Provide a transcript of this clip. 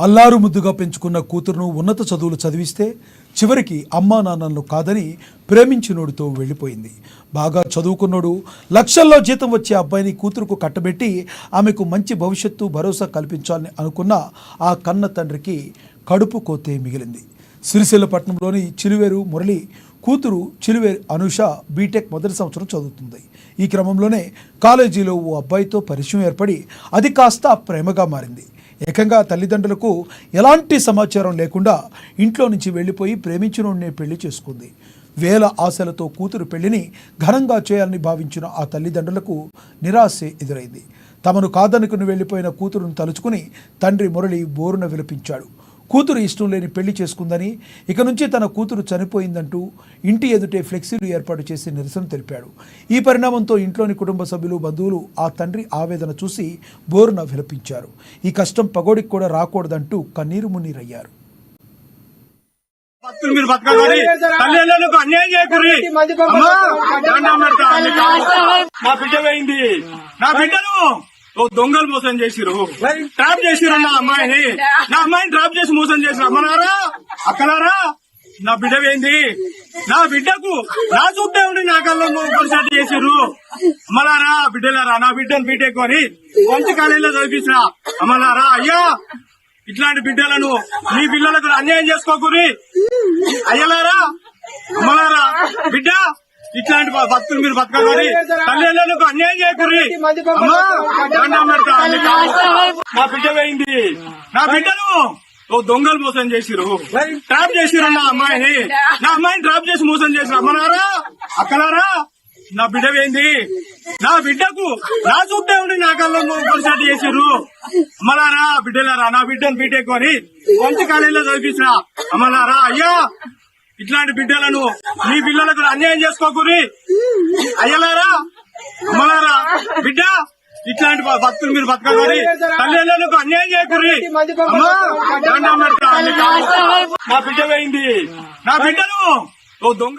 అల్లారు ముద్దుగా పెంచుకున్న కూతురును ఉన్నత చదువులు చదివిస్తే చివరికి అమ్మా నాన్నలను కాదని ప్రేమించినోడితో వెళ్ళిపోయింది. బాగా చదువుకున్నోడు లక్షల్లో జీతం వచ్చే అబ్బాయిని కూతురుకు కట్టబెట్టి ఆమెకు మంచి భవిష్యత్తు భరోసా కల్పించాలని అనుకున్న ఆ కన్న తండ్రికి కడుపు కోతే మిగిలింది. సిరిసిల్లపట్నంలోని చిలువేరు మురళి కూతురు చిలువేరు అనూష బీటెక్ మొదటి సంవత్సరం చదువుతుంది. ఈ క్రమంలోనే కాలేజీలో ఓ అబ్బాయితో పరిచయం ఏర్పడి అది కాస్త ప్రేమగా మారింది. ఏకంగా తల్లిదండ్రులకు ఎలాంటి సమాచారం లేకుండా ఇంట్లో నుంచి వెళ్ళిపోయి ప్రేమించినోడినే పెళ్లి చేసుకుంది. వేల ఆశలతో కూతురు పెళ్లిని ఘనంగా చేయాలని భావించిన ఆ తల్లిదండ్రులకు నిరాశే ఎదురైంది. తమను కాదనుకుని వెళ్ళిపోయిన కూతురును తలుచుకుని తండ్రి మురళి బోరున విలపించాడు. కూతురు ఇష్టం లేని పెళ్లి చేసుకుందని, ఇక నుంచి తన కూతురు చనిపోయిందంటూ ఇంటి ఎదుటే ఫ్లెక్సీలు ఏర్పాటు చేసి నిరసన తెలిపాడు. ఈ పరిణామంతో ఇంట్లోని కుటుంబ సభ్యులు, బంధువులు ఆ తండ్రి ఆవేదన చూసి బోరున విలపించారు. ఈ కష్టం పగోడికి కూడా రాకూడదంటూ కన్నీరు మున్నీరయ్యారు. దొంగలు మోసం చేసిరు, ట్రాప్ చేసిరు. నా అమ్మాయిని ట్రాప్ చేసి మోసం చేసిరు. అమ్మలారా, అక్కలారా, నా బిడ్డ ఏంది? నా బిడ్డకు నా చూస్తే ఉండి నా కళ్ళ పరిచయం చేసిరు. అమ్మలారా, బిడ్డలారా, నా బిడ్డను బీటెక్ అని మంచి కాలేజీలో చదివించిన అమ్మలారా, అయ్యా ఇట్లాంటి బిడ్డలను మీ పిల్లలకు అన్యాయం చేసుకోకూరి. అయ్యలారా, అమ్మలారా, బిడ్డ ఇట్లాంటి భక్తులు మీరు బతకాలి, తల్లిదండ్రులకు అన్యాయం చేయకూరి. నా బిడ్డ పోయింది. నా బిడ్డను దొంగలు మోసం చేసిరు, ట్రాప్ చేసిరు. నా అమ్మాయిని ట్రాప్ చేసి మోసం చేసిరు. అమ్మలారా, అక్కలారా, నా బిడ్డ ఏంది? నా బిడ్డకు నా చూస్తే ఉండి నా కళ్ళ పరిచయం చేసిరు. అమ్మలారా, బిడ్డలారా, నా బిడ్డను బీటెక్ అని మంచి కాలేజీలో చదివించిన అమ్మలారా, అయ్యా ఇట్లాంటి బిడ్డలను మీ పిల్లలకు అన్యాయం చేసుకోకూరి. అయ్యలారా, అమ్మలారా, బిడ్డ ఇట్లాంటి భక్తులు మీరు బతకాలి, తల్లిదండ్రులకు అన్యాయం చేయకూరి. నా బిడ్డ పోయింది. నా బిడ్డను దొంగ